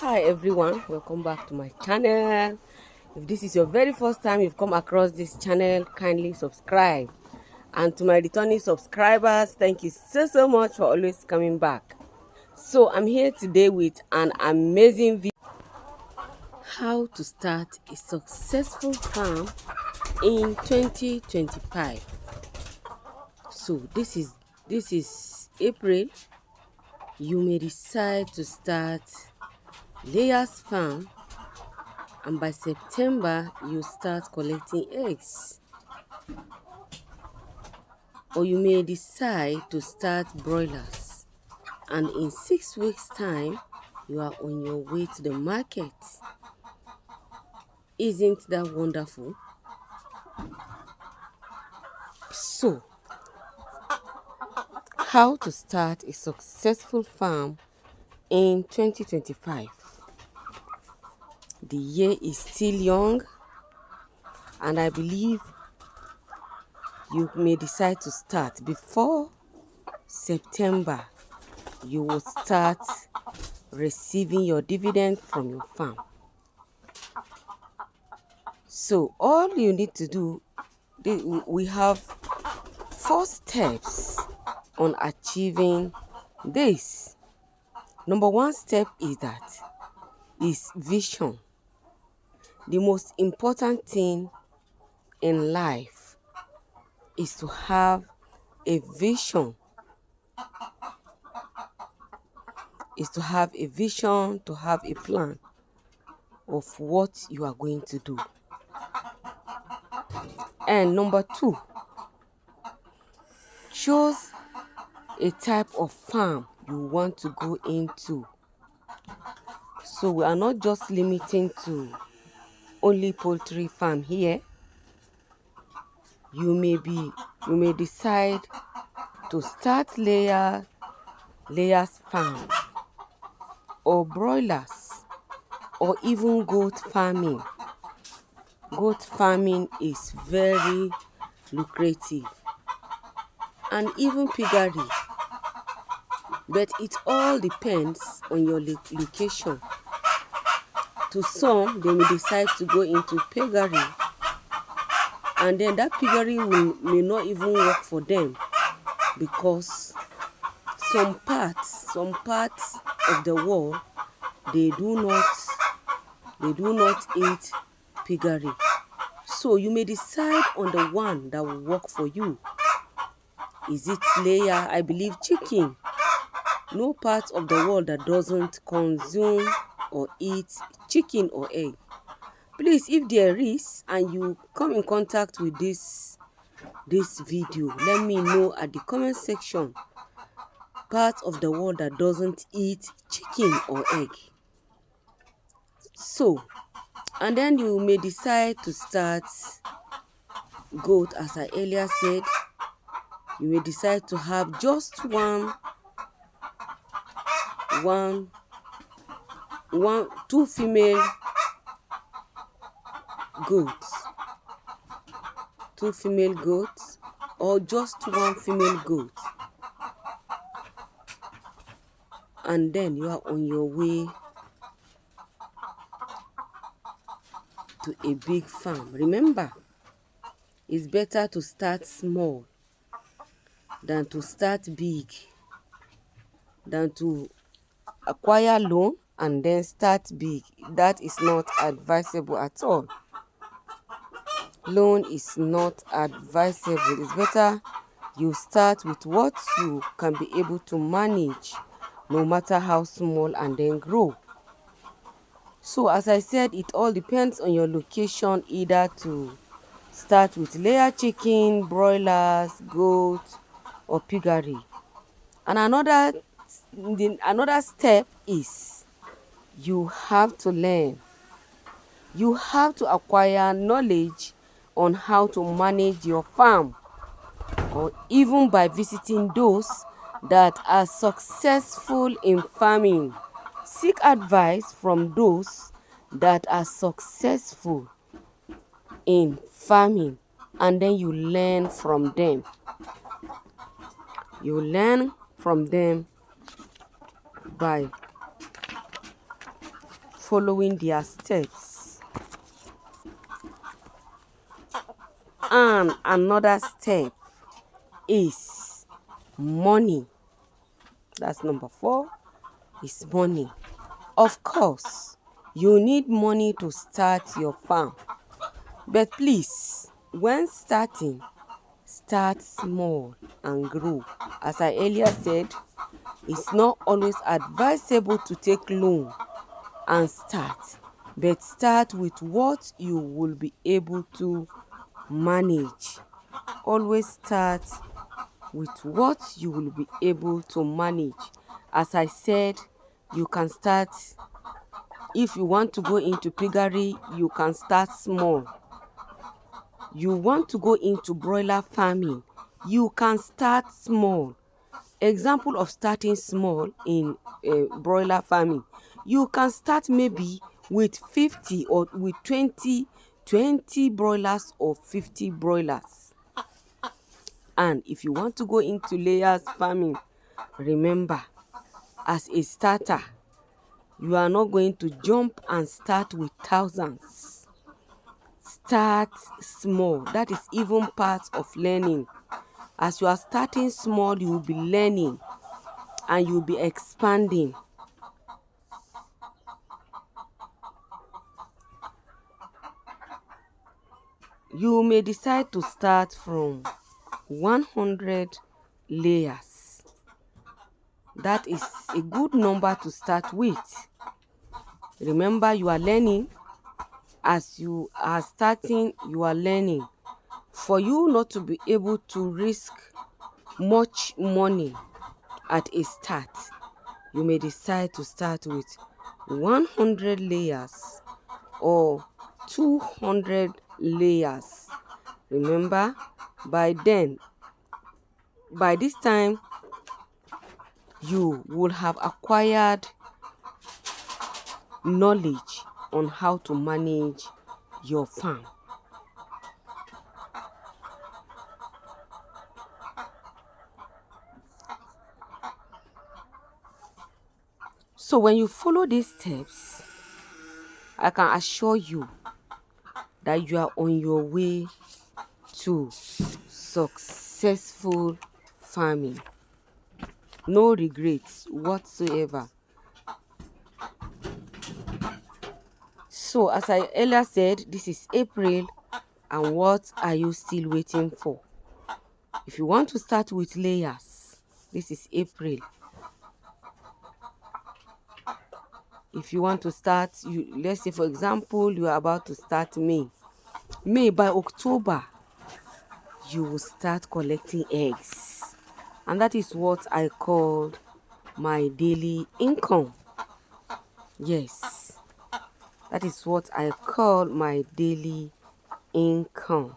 Hi everyone, welcome back to my channel. If this is your very first time you've come across this channel, kindly subscribe. And to my returning subscribers, thank you so much for always coming back. So I'm here today with an amazing video: how to start a successful farm in 2025. So this is April. You may decide to start layers farm, and by September you start collecting eggs. Or you may decide to start broilers, and in 6 weeks time you are on your way to the market. Isn't that wonderful? So, how to start a successful farm in 2025? The year is still young, and I believe you may decide to start before September. You will start receiving your dividend from your farm. So all you need to do, we have 4 steps on achieving this. Number 1 step is vision. The most important thing in life is to have a vision. To have a plan of what you are going to do. And number 2, choose a type of farm you want to go into. So we are not just limiting to only poultry farm here. You may decide to start layers farm, or broilers, or even goat farming. Goat farming is very lucrative, and even piggery. But it all depends on your location. To some, they may decide to go into piggery, and then that piggery may not even work for them, because some parts of the world, they do not eat piggery. So you may decide on the one that will work for you. Is it layer? I believe chicken. No part of the world that doesn't consume or eat chicken or egg. Please, if there is, and you come in contact with this video, let me know at the comment section part of the world that doesn't eat chicken or egg. So, and then you may decide to start goat. As I earlier said, you may decide to have just two female goats, or just 1 female goat, and then you are on your way to a big farm. Remember, it's better to start small than to start big, than to acquire loan and then start big. That is not advisable at all. Loan is not advisable. It's better you start with what you can be able to manage, no matter how small, and then grow. So as I said, it all depends on your location, either to start with layer chicken, broilers, goats, or piggery. And another step is you have to learn. You have to acquire knowledge on how to manage your farm, or even by visiting those that are successful in farming. Seek advice from those that are successful in farming, and then you learn from them. You learn from them by following their steps. And another step is money. That's number 4, is money. Of course, you need money to start your farm. But please, when starting, start small and grow. As I earlier said, it's not always advisable to take loan and start, but start with what you will be able to manage. Always start with what you will be able to manage. As I said, you can start, if you want to go into piggery, you can start small. You want to go into broiler farming, you can start small. Example of starting small in broiler farming, you can start maybe with 50 or with 20 broilers or 50 broilers. And if you want to go into layers farming, remember, as a starter, you are not going to jump and start with thousands. Start small. That is even part of learning. As you are starting small, you will be learning and you will be expanding. You may decide to start from 100 layers. That is a good number to start with. Remember, you are learning. As you are starting, you are learning. For you not to be able to risk much money at a start, you may decide to start with 100 layers or 200 layers. Remember, by this time, you will have acquired knowledge on how to manage your farm. So when you follow these steps, I can assure you that you are on your way to successful farming. No regrets whatsoever. So as I earlier said, this is April, and what are you still waiting for? If you want to start with layers, this is April. If you want to start, let's say for example, you are about to start May, by October, you will start collecting eggs. And that is what I called my daily income. Yes, that is what I call my daily income.